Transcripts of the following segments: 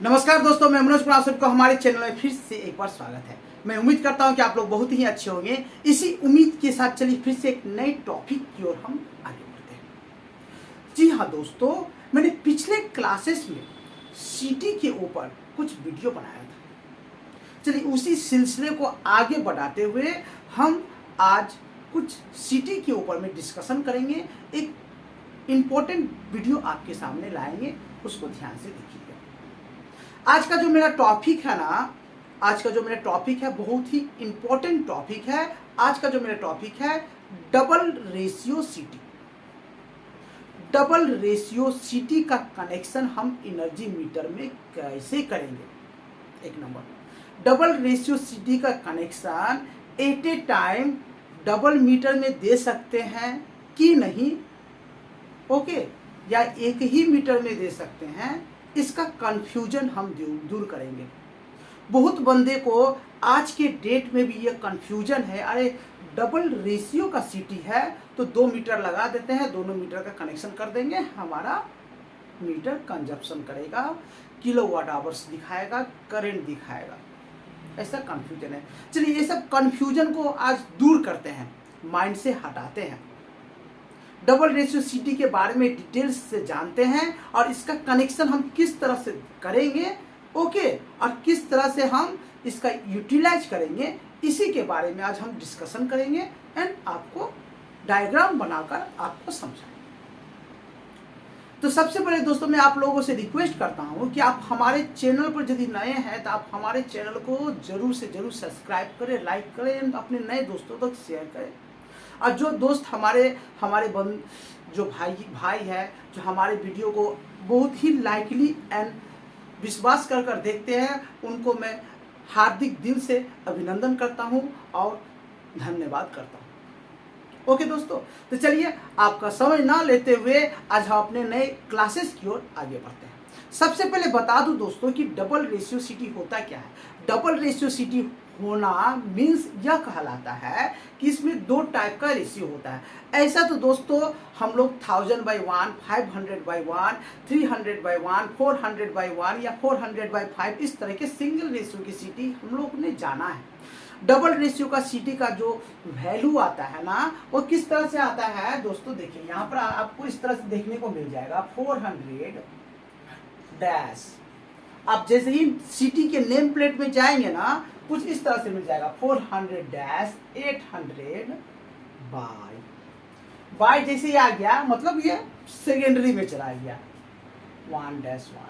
नमस्कार दोस्तों, मैं मनोज कुमार सबको हमारे चैनल में फिर से एक बार स्वागत है। मैं उम्मीद करता हूं कि आप लोग बहुत ही अच्छे होंगे। इसी उम्मीद के साथ चलिए फिर से एक नए टॉपिक की ओर हम आगे बढ़ते हैं। जी हाँ दोस्तों, मैंने पिछले क्लासेस में सीटी के ऊपर कुछ वीडियो बनाया था। चलिए उसी सिलसिले को आगे बढ़ाते हुए हम आज कुछ सीटी के ऊपर में डिस्कशन करेंगे। एक इम्पोर्टेंट वीडियो आपके सामने लाएंगे, उसको ध्यान से देखिएगा। आज का जो मेरा टॉपिक है ना, आज का जो मेरा टॉपिक है बहुत ही इंपॉर्टेंट टॉपिक है। आज का जो मेरा टॉपिक है डबल रेशियो सीटी। डबल रेशियो सीटी का कनेक्शन हम एनर्जी मीटर में कैसे करेंगे। एक नंबर, डबल रेशियो सीटी का connection at a time double meter में दे सकते हैं कि नहीं, ओके, या एक ही मीटर में दे सकते हैं, इसका कंफ्यूजन हम दूर करेंगे। बहुत बंदे को आज के डेट में भी ये कंफ्यूजन है, अरे डबल रेशियो का सीटी है तो 2 मीटर लगा देते हैं, दोनों मीटर का कनेक्शन कर देंगे, हमारा मीटर कंजप्शन करेगा, किलोवाट आवर्स दिखाएगा, करंट दिखाएगा। ऐसा कंफ्यूजन है। चलिए ये सब कंफ्यूजन को आज दूर करते हैं, माइंड से हटाते हैं। डबल रेशियो सीटी के बारे में डिटेल्स से जानते हैं और इसका कनेक्शन हम किस तरह से करेंगे, ओके, और किस तरह से हम इसका यूटिलाइज करेंगे, इसी के बारे में आज हम डिस्कशन करेंगे एंड आपको डायग्राम बनाकर आपको समझाएंगे। तो सबसे पहले दोस्तों मैं आप लोगों से रिक्वेस्ट करता हूं कि आप हमारे चैनल पर यदि नए हैं तो आप हमारे चैनल को जरूर से जरूर सब्सक्राइब करें, लाइक करें एंड अपने नए दोस्तों तक शेयर करें। और जो दोस्त हमारे जो भाई है, जो हमारे वीडियो को बहुत ही लाइकली एंड विश्वास कर देखते हैं, उनको मैं हार्दिक दिल से अभिनंदन करता हूं और धन्यवाद करता हूं। ओके दोस्तों, तो चलिए आपका समय ना लेते हुए आज हम अपने नए क्लासेस की ओर आगे बढ़ते हैं। सबसे पहले बता दूं दोस्तों कि डबल रेशियो सीटी होता क्या है। डबल रेशियो सीटी होना मीन्स यह कहलाता है कि इसमें 2 टाइप का रेशियो होता है। ऐसा तो दोस्तों हम लोग 1000/1, 500/1, 300/1, 400/1 या 400/5 इस तरह के सिंगल रेशियो की सीटी हम लोग ने जाना है। डबल रेशियो का सीटी का जो वैल्यू आता है ना, वो किस तरह से आता है दोस्तों, देखिए यहाँ पर आपको इस तरह से देखने को मिल जाएगा 400 डैश। आप जैसे ही सीटी के नेम प्लेट में जाएंगे ना, कुछ इस तरह से मिल जाएगा 400 डैश 800 बाय जैसे ही आ गया, मतलब ये सेकेंडरी में चला गया 1-1।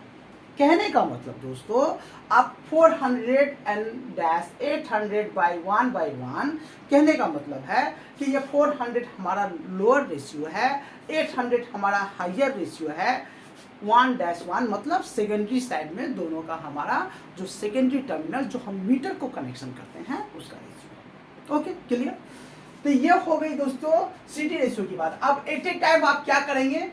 कहने का मतलब दोस्तों आप 400 डैश 800/1/1, कहने का मतलब है कि ये 400 हमारा लोअर रेशियो है, 800 हमारा हायर रेशियो है, 1-1 मतलब सेकेंडरी साइड में दोनों का हमारा जो सेकेंडरी टर्मिनल जो हम मीटर को कनेक्शन करते हैं उसका रेशियो। Okay, clear. तो ये हो गई दोस्तों सीटी रेशियो की बात। अब एट ए टाइम आप क्या करेंगे,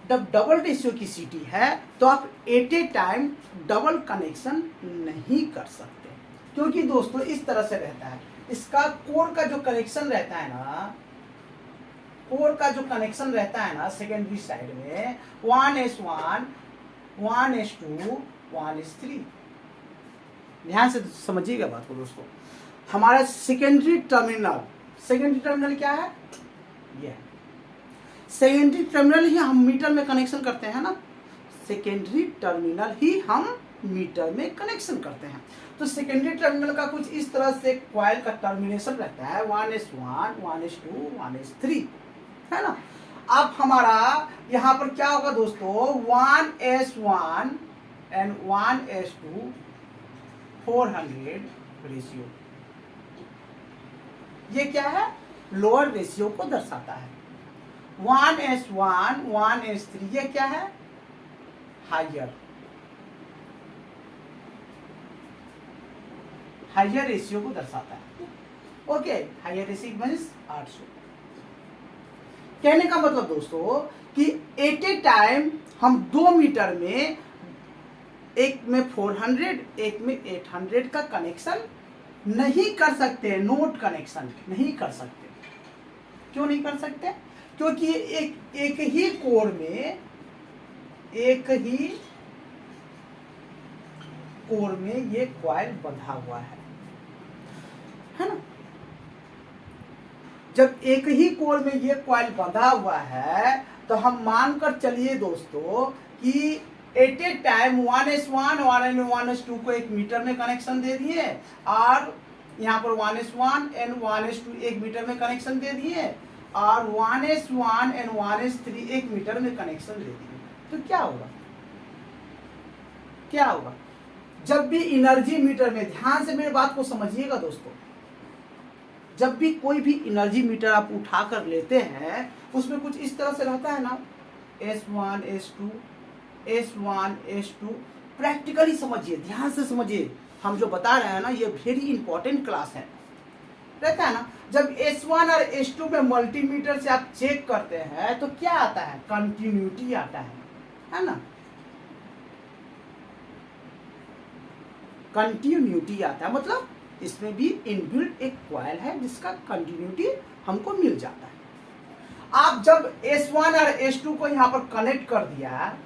जब डबल रेशियो की सीटी है तो आप at a time double connection नहीं कर सकते, क्योंकि दोस्तों इस तरह से रहता है, इसका कोर का जो कनेक्शन रहता है ना, कोर का जो कनेक्शन रहता है ना सेकेंडरी साइड में 1s1, 1s2, 1s3। ध्यान से समझिएगा बात को दोस्तों। हमारा सेकेंडरी टर्मिनल क्या है, ये सेकेंडरी टर्मिनल ही हम मीटर में कनेक्शन करते हैं ना, सेकेंडरी टर्मिनल ही हम मीटर में कनेक्शन करते हैं। तो सेकेंडरी टर्मिनल का कुछ इस तरह से कॉइल का टर्मिनेशन रहता है 1s1, 1s2, 1s3, है ना। अब हमारा यहाँ पर क्या होगा दोस्तों, 1s1 एंड 1s2 400 रेशियो, ये क्या है, लोअर रेशियो को दर्शाता है। 1s1, 1s3 ये क्या है, हायर रेशियो को दर्शाता है। Okay, higher ratio means 800। कहने का मतलब दोस्तों कि एट ए टाइम हम 2 मीटर में, एक में 400 एक में 800 का कनेक्शन नहीं कर सकते, नोट कनेक्शन नहीं कर सकते। क्यों नहीं कर सकते, क्योंकि एक ही कोर में एक ही कोर में ये कॉइल बंधा हुआ है ना। जब एक ही कोर में ये कॉइल बंधा हुआ है तो हम मानकर चलिए दोस्तों कि एट ए टाइम 1s1 और 1s2 को 1 मीटर में कनेक्शन दे दिए, और यहाँ पर 1s1 एंड 1s2 1 मीटर में कनेक्शन दे दिए, और 1s1 एंड 1s3 1 मीटर में कनेक्शन दे दिए, तो क्या होगा? क्या होगा? जब भी एनर्जी मीटर में, ध्यान से मेरी बात को समझिएगा दोस्तों, जब भी कोई भी एनर्जी मीटर आप उठा कर लेते हैं उसमें कुछ इस तरह से रहता है ना, S1 S2 S1 S2। Practically समझिए, ध्यान से समझिए, हम जो बता रहे हैं ना ये वेरी इंपॉर्टेंट क्लास है। रहता है ना, जब S1 और S2 में मल्टीमीटर से आप चेक करते हैं तो क्या आता है? कंटिन्यूटी आता है ना, कंटिन्यूटी आता है, मतलब इसमें भी इनबिल्ट एक कॉइल है जिसका कंटिन्यूटी हमको मिल जाता है। आप जब S1 और S2 को यहां पर कनेक्ट कर दिया,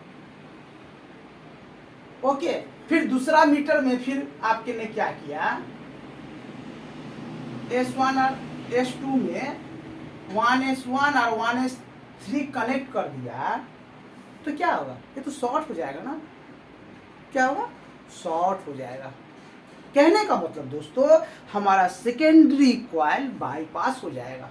ओके, फिर दूसरा मीटर में फिर आपके ने क्या किया, S1 और S2 में 1s1 और 1s3 कनेक्ट कर दिया, तो क्या होगा? ये तो शॉर्ट हो जाएगा ना। क्या होगा? शॉर्ट हो जाएगा। कहने का मतलब दोस्तों, हमारा सेकेंडरी कॉइल बाईपास हो जाएगा।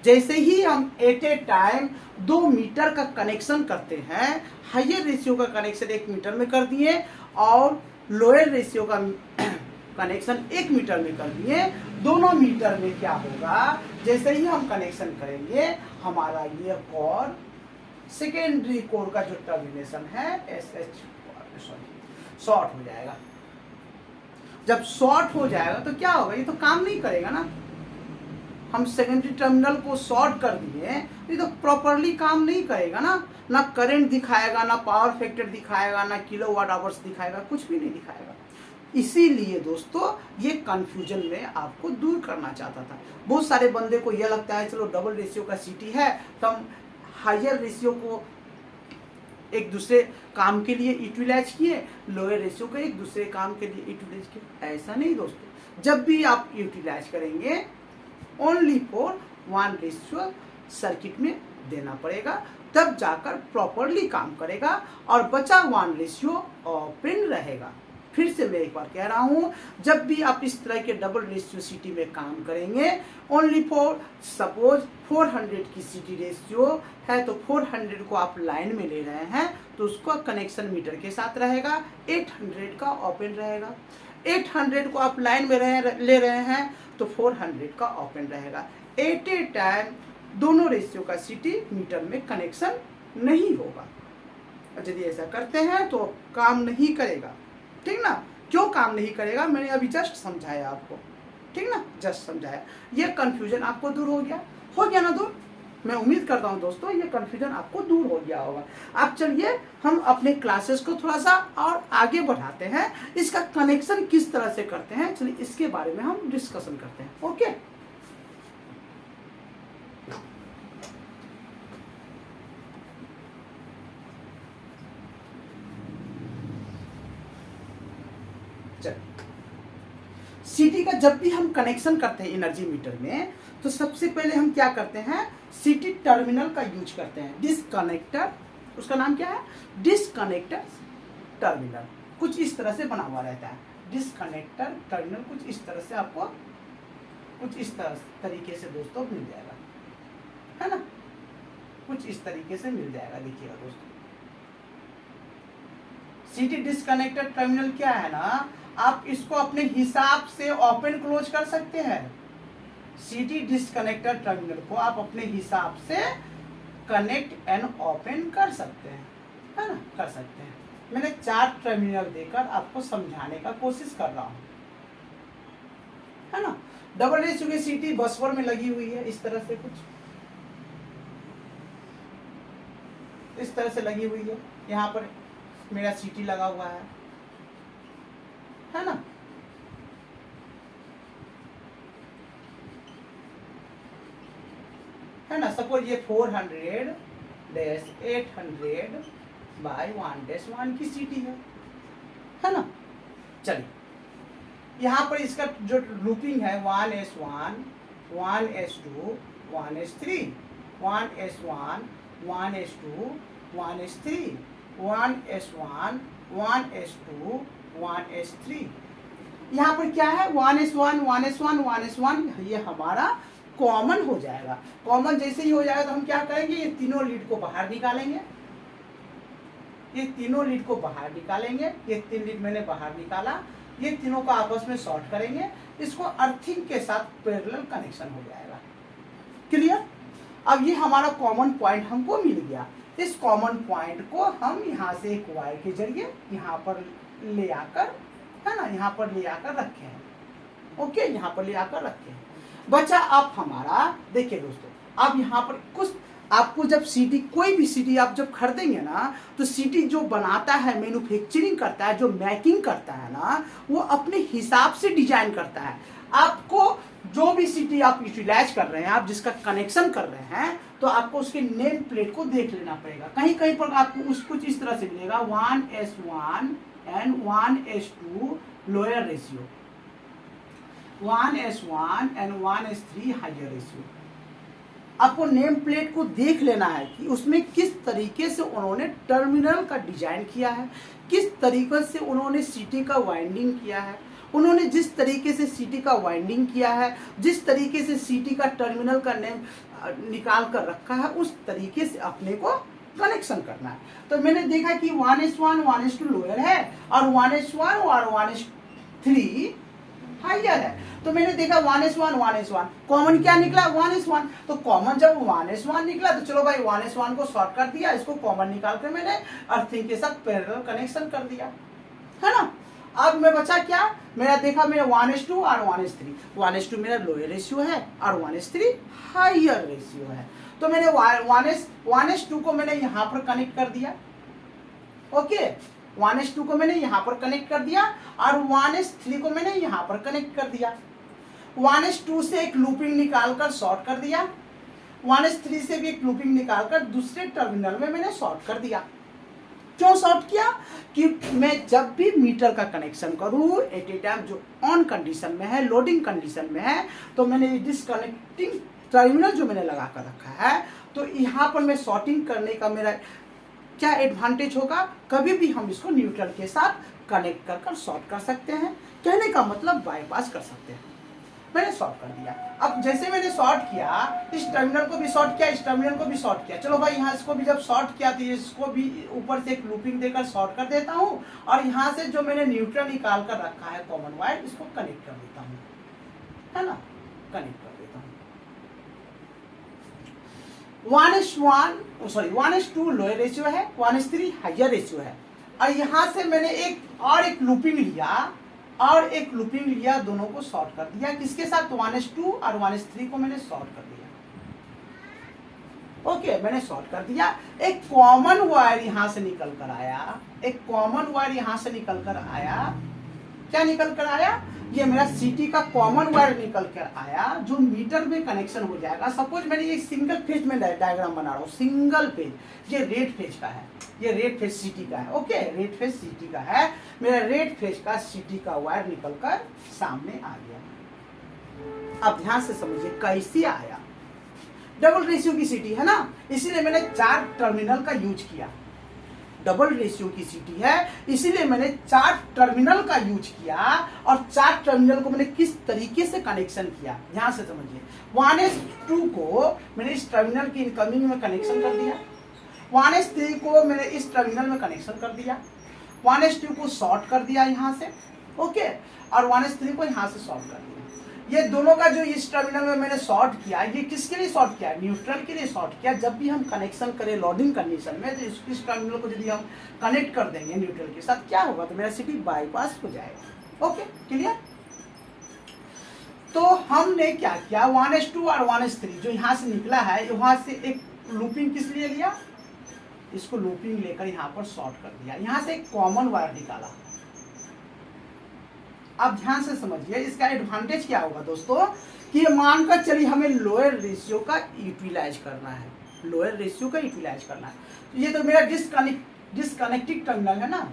जैसे ही हम एट ए टाइम 2 मीटर का कनेक्शन करते हैं, हायर रेशियो का कनेक्शन 1 मीटर में कर दिए और लोअर रेशियो का कनेक्शन 1 मीटर में कर दिए, दोनों मीटर में क्या होगा? जैसे ही हम कनेक्शन करेंगे हमारा ये कोर, सेकेंडरी कोर का जो टर्मिनेशन है शॉर्ट हो जाएगा। जब शॉर्ट हो जाएगा तो क्या होगा? ये तो काम नहीं करेगा ना। हम सेकेंडरी टर्मिनल को शॉर्ट कर दिए, ये तो प्रॉपरली काम नहीं करेगा ना करंट दिखाएगा, ना पावर फैक्टर दिखाएगा, ना किलोवाट आवर्स दिखाएगा, कुछ भी नहीं दिखाएगा। इसीलिए दोस्तों ये कंफ्यूजन में आपको दूर करना चाहता था। बहुत सारे बंदे को यह लगता है चलो डबल रेशियो का सिटी है तो हम हायर रेशियो को एक दूसरे काम के लिए यूटिलाइज किए, लोअर रेशियो को एक दूसरे काम के लिए यूटिलाइज किए। ऐसा नहीं दोस्तों, जब भी आप यूटिलाइज करेंगे ओनली फॉर 1 रेशियो सर्किट में देना पड़ेगा, तब जाकर प्रॉपरली काम करेगा और बचा 1 रेशियो ओपन रहेगा। फिर से मैं एक बार कह रहा हूं, जब भी आप इस तरह के डबल रेशियो सिटी में काम करेंगे, ओनली फॉर सपोज 400 की सिटी रेशियो है तो 400 को आप लाइन में ले रहे हैं तो उसका कनेक्शन मीटर के साथ रहेगा, 800 का ओपन रहेगा। 800 को आप लाइन में ले रहे हैं तो 400 का ओपन रहेगा। एट ए टाइम दोनों रेशियो का सिटी मीटर में कनेक्शन नहीं होगा। यदि ऐसा करते हैं तो काम नहीं करेगा, ठीक ना। क्यों काम नहीं करेगा? मैंने अभी जस्ट समझाया आपको, ठीक ना, जस्ट समझाया। ये कंफ्यूजन आपको दूर हो गया ना दूर? मैं उम्मीद करता हूं दोस्तों ये कंफ्यूजन आपको दूर हो गया होगा। अब चलिए हम अपने क्लासेस को थोड़ा सा और आगे बढ़ाते हैं, इसका कनेक्शन किस तरह से करते हैं, चलिए इसके बारे में हम डिस्कशन करते हैं। ओके, सिटी का जब भी हम कनेक्शन करते हैं एनर्जी मीटर में तो सबसे पहले हम क्या करते हैं? सिटी टर्मिनल का यूज करते हैं। डिस्कनेक्टर, उसका नाम क्या है? Disconnector terminal. कुछ इस तरह से बना हुआ रहता है डिस्कनेक्टर टर्मिनल। कुछ इस तरह से आपको कुछ इस तरीके से दोस्तों मिल जाएगा, है ना, कुछ इस तरीके से मिल जाएगा। देखिएगा दोस्तों, सिटी डिस्कनेक्टेड टर्मिनल क्या है ना, आप इसको अपने हिसाब से ओपन क्लोज कर सकते हैं। सिटी डिस्कनेक्टेड टर्मिनल को आप अपने हिसाब से कनेक्ट एंड ओपन कर सकते हैं, है ना, कर सकते हैं। मैंने 4 टर्मिनल देकर आपको समझाने का कोशिश कर रहा हूं, है ना। डबल रेशियो की सिटी बसवर में लगी हुई है, इस तरह से कुछ इस तरह से लगी हुई है। यहाँ पर मेरा सिटी लगा हुआ है ना। है ना, सपोज ये 400-800/1-1 की सिटी है ना। चलिए यहाँ पर इसका जो लूपिंग है 1s1 1s2 1s3 1s1 1s2 1s3 1s1 1s2 1s3। यहाँ पर क्या है 1s1 1s1 1s1, ये हमारा कॉमन हो जाएगा। कॉमन जैसे ही हो जाएगा तो हम क्या करेंगे, ये तीनों लीड को बाहर निकालेंगे, ये तीनों लीड को बाहर निकालेंगे। ये 3 लीड मैंने बाहर निकाला, ये तीनों को आपस में शॉर्ट करेंगे, इसको अर्थिंग के साथ पैरेलल कनेक्शन हो जाएगा। क्लियर? अब ये हमारा कॉमन पॉइंट हमको मिल गया। इस कॉमन पॉइंट को हम यहाँ से एक वायर के जरिए यहाँ पर ले आकर, है ना, यहाँ पर ले आकर रखे हैं। ओके, यहाँ पर ले आकर रखे हैं। बचा अब हमारा, देखिए दोस्तों, अब यहाँ पर कुछ आपको जब सीटी, कोई भी सीटी आप जब खरीदेंगे ना, तो सीटी जो बनाता है, मैन्युफैक्चरिंग करता है, जो मेकिंग करता है ना, वो अपने हिसाब से डिजाइन करता है। आपको जो भी सीटी आप यूटिलाइज कर रहे हैं, आप जिसका कनेक्शन कर रहे हैं, तो आपको उसके नेम प्लेट को देख लेना पड़ेगा। कहीं कहीं पर आपको कुछ इस तरह से मिलेगा 1s1 and 1s2 lower ratio, 1s1 and 1s3 higher ratio. आपको नेम प्लेट को देख लेना है कि उसमें किस तरीके से उन्होंने टर्मिनल का डिजाइन किया है, किस तरीके से उन्होंने सीटी का वाइंडिंग किया है। उन्होंने जिस तरीके से सीटी का वाइंडिंग किया है, जिस तरीके से सीटी का टर्मिनल का नेम निकाल कर रखा है, उस तरीके से अपने को कनेक्शन करना है। तो मैंने देखा कि 1s1 1s2 लोअर है और 1s1 और 1s3 हायर है। तो मैंने देखा 1s1 1s1 कॉमन क्या निकला 1s1। तो कॉमन जब 1s1 निकला तो चलो भाई 1s1 को शॉर्ट कर दिया, इसको कॉमन निकाल कर मैंने अर्थिंग के साथ पैरेलल कनेक्शन कर दिया, है ना। अब मैं बचा क्या, मेरा देखा मेरा 1s2 और 1s3। 1s2 मेरा लोअर रेशियो है और 1s3 हायर रेशियो है। तो मैंने 1s2 को मैंने यहाँ पर कनेक्ट कर दिया। ओके, 1s2 को मैंने यहाँ पर कनेक्ट कर दिया और 1s3 को मैंने यहाँ पर कनेक्ट कर दिया। 1s2 से एक लूपिंग निकालकर शॉर्ट कर दिया, 1s3 से भी एक लूपिंग निकालकर दूसरे टर्मिनल में मैंने शॉर्ट कर दिया। क्यों शॉर्ट किया, कि मैं जब भी मीटर का कनेक्शन करूं एट ए टाइम जो ऑन कंडीशन में है, लोडिंग कंडीशन में है, तो मैंने डिसकनेक्टिंग टर्मिनल जो मैंने लगा कर रखा है, तो यहाँ पर मैं शॉर्टिंग करने का मेरा क्या एडवांटेज होगा, कभी भी हम इसको न्यूट्रल के साथ कनेक्ट कर शॉर्ट कर सकते हैं। कहने का मतलब बाईपास कर सकते हैं। मैंने शॉर्ट कर दिया। अब जैसे मैंने शॉर्ट किया, इस टर्मिनल को भी शॉर्ट किया, इस टर्मिनल को भी शॉर्ट किया। चलो भाई यहाँ इसको भी जब शॉर्ट किया तो इसको भी ऊपर से एक लूपिंग देकर शॉर्ट कर देता हूँ और यहाँ से जो मैंने न्यूट्रल निकाल कर रखा है कॉमन वायर, इसको कनेक्ट कर देता हूँ, है ना, कनेक्ट कर देता हूँ। 1s2 लोअर रेशियो है, 1s3 हायर रेशियो है। और यहाँ से मैंने एक लूपिंग लिया और एक लूपिंग लिया, दोनों को शॉर्ट कर दिया। किसके साथ, 1s2 और 1s3 को मैंने शॉर्ट कर दिया। ओके, मैंने शॉर्ट कर दिया। एक कॉमन वायर यहां से निकल कर आया, एक कॉमन वायर यहां से निकल कर आया। क्या निकल कर आया, ये मेरा सीटी का कॉमन वायर निकल कर आया जो मीटर में कनेक्शन हो जाएगा। सपोज मैंने ये सिंगल फेज में डायग्राम बना रहा हूँ, सिंगल फेज, ये रेड फेज का है, ये रेड फेज सीटी का है। ओके, रेड फेज सीटी का है, मेरा रेड फेज का सीटी का वायर निकलकर सामने आ गया। अब ध्यान से समझिए कैसे आया, डबल रेशियो की सीटी है ना, इसीलिए मैंने 4 टर्मिनल का यूज किया। डबल रेशियो की सीटी है, इसीलिए मैंने 4 टर्मिनल का यूज किया। और 4 टर्मिनल को मैंने किस तरीके से कनेक्शन किया, ध्यान से समझिए। 1s2 को मैंने इस टर्मिनल की इनकमिंग में कनेक्शन कर दिया, 1s3 को मैंने इस टर्मिनल में कनेक्शन कर दिया, 1s2 को शॉर्ट कर दिया यहाँ से। ओके, और 1s3 को यहाँ से शॉर्ट कर दिया। ये दोनों का जो इस टर्मिनल में मैंने शॉर्ट किया, ये किसके लिए शॉर्ट किया, न्यूट्रल के लिए शॉर्ट किया। जब भी हम कनेक्शन करें लोडिंग कंडीशन में, तो इस टर्मिनल को यदि हम कनेक्ट कर देंगे न्यूट्रल के साथ, क्या होगा, तो मेरा सीटी बाईपास हो जाएगा। Okay, clear. तो हमने क्या किया, 1s2 और 1s3 जो यहाँ से निकला है, वहां से एक लूपिंग किस लिए लिया, इसको लूपिंग लेकर यहाँ पर शॉर्ट कर दिया, यहाँ से एक कॉमन वायर निकाला। अब ध्यान से समझिए, इसका एडवांटेज क्या होगा दोस्तों, कि मानकर चलिए हमें लोअर रेशियो का यूटिलाइज करना है, लोअर रेशियो का यूटिलाइज करना है। तो ये तो मेरा डिसकनेक्टेड टर्मिनल है ना,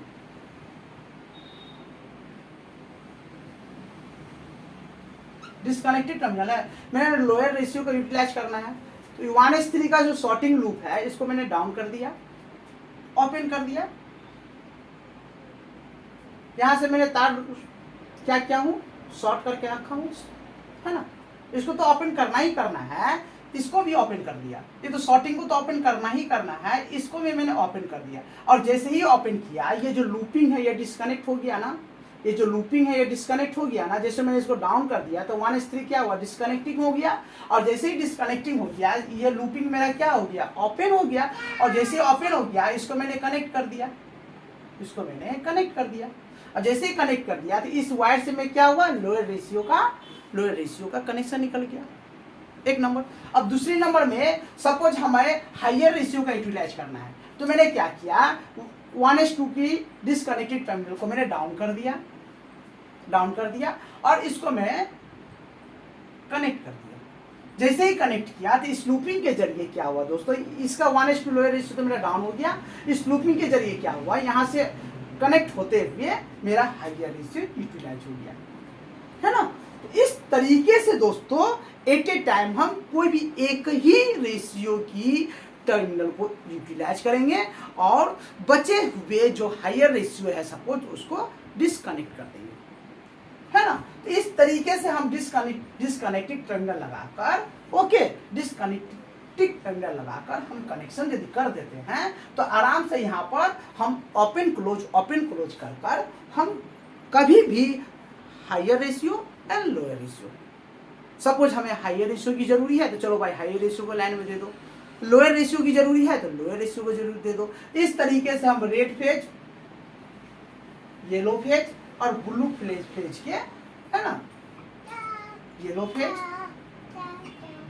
डिस्कनेक्टेड टर्मिनल है, मैंने लोअर रेशियो को यूटिलाइज करना है। तो 1s3 का जो शॉर्टिंग लूप है इसको मैंने डाउन कर दिया, ओपन कर दिया। यहां से मैंने तार क्या किया हूँ, शॉर्ट करके रखा हूँ, है ना। इसको तो ओपन करना ही करना है, इसको भी ओपन कर दिया। ये तो शॉर्टिंग को तो ओपन करना ही करना है, इसको भी मैंने ओपन कर दिया। और जैसे ही ओपन किया, ये जो लूपिंग है ये डिस्कनेक्ट हो गया ना, ये जो लूपिंग है ये डिस्कनेक्ट हो गया ना। जैसे मैंने इसको डाउन कर दिया तो 1s3 क्या हुआ, डिस्कनेक्टिंग हो गया। और जैसे ही डिस्कनेक्टिंग हो गया, ये लूपिंग मेरा क्या हो गया, ओपन हो गया। और जैसे ही ओपन हो गया, इसको मैंने कनेक्ट कर दिया, इसको मैंने कनेक्ट कर दिया। और जैसे ही कनेक्ट कर दिया तो इस वायर से मैं क्या हुआ, लोअर रेशियो का कनेक्शन निकल गया, एक नंबर। अब दूसरे नंबर में सपोज हमें हायर रेशियो का यूटिलाइज करना है, तो मैंने क्या किया, 1s2 की डिस्कनेक्टेड टर्मिनल को मैंने डाउन कर दिया और इसको मैं कनेक्ट कर दिया। जैसे ही कनेक्ट किया तो इस लूपिंग के जरिए क्या हुआ दोस्तों, इसका 1s2 लोअर रेशियो तो मेरा डाउन हो गया। इस लूपिंग के जरिए क्या हुआ, यहाँ से कनेक्ट होते हुए मेरा हायर रेशियो यूटिलाइज हो गया, है ना। तो इस तरीके से दोस्तों एट ए टाइम हम कोई भी एक ही रेशियो की टर्मिनल को यूटिलाइज करेंगे और बचे हुए जो हायर रेशियो है सपोज उसको डिस्कनेक्ट कर देंगे, है ना। तो इस तरीके से हम डिस्कनेक्टेड टर्मिनल लगाकर डिस्कनेक्टेड टर्मिनल लगाकर हम कनेक्शन यदि कर देते हैं तो आराम से यहाँ पर हम ओपन क्लोज कर हम कभी भी higher ratio and lower ratio, suppose हमें हायर रेशियो की जरूरी है तो चलो भाई हायर रेशियो को लाइन में दे दो, लोअर रेशियो की जरूरी है तो लोअर रेशियो को जरूर दे दो। इस तरीके से हम रेड फेज, येलो फेज और ब्लू फेज के, है ना, येलो फेज,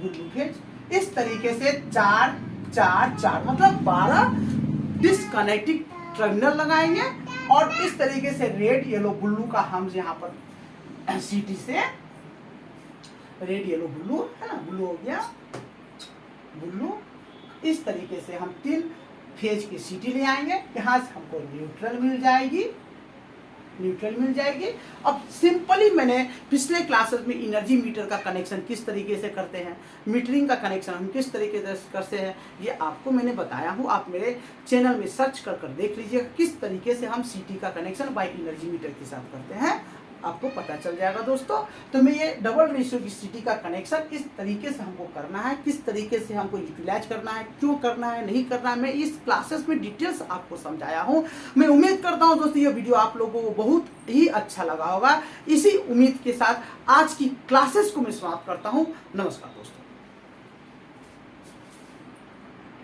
ब्लू फेज, इस तरीके से 4 मतलब 12 डिस्कनेक्टेड टर्मिनल लगाएंगे। और इस तरीके से रेड येलो ब्लू का हम यहाँ पर सीटी से रेड येलो ब्लू, है ना, ब्लू हो गया, ब्लू। इस तरीके से हम 3 फेज की सीटी ले आएंगे, यहाँ से हमको न्यूट्रल मिल जाएगी। अब सिंपली मैंने पिछले क्लासेस में एनर्जी मीटर का कनेक्शन किस तरीके से करते हैं, मीटरिंग का कनेक्शन हम किस तरीके से करते हैं, ये आपको मैंने बताया हूँ। आप मेरे चैनल में सर्च कर देख लीजिएगा किस तरीके से हम सीटी का कनेक्शन बाय एनर्जी मीटर के साथ करते हैं, आपको पता चल जाएगा दोस्तों। तो मैं ये डबल रेशियो की सीटी का कनेक्शन इस तरीके से हमको करना है, किस तरीके से हमको यूटिलाइज करना है, क्यों करना है, नहीं करना है, मैं इस क्लासेस में डिटेल्स आपको समझाया हूँ। मैं उम्मीद करता हूँ दोस्तों ये वीडियो आप लोगों को बहुत ही अच्छा लगा होगा। इसी उम्मीद के साथ आज की क्लासेस को मैं समाप्त करता हूँ। नमस्कार दोस्तों।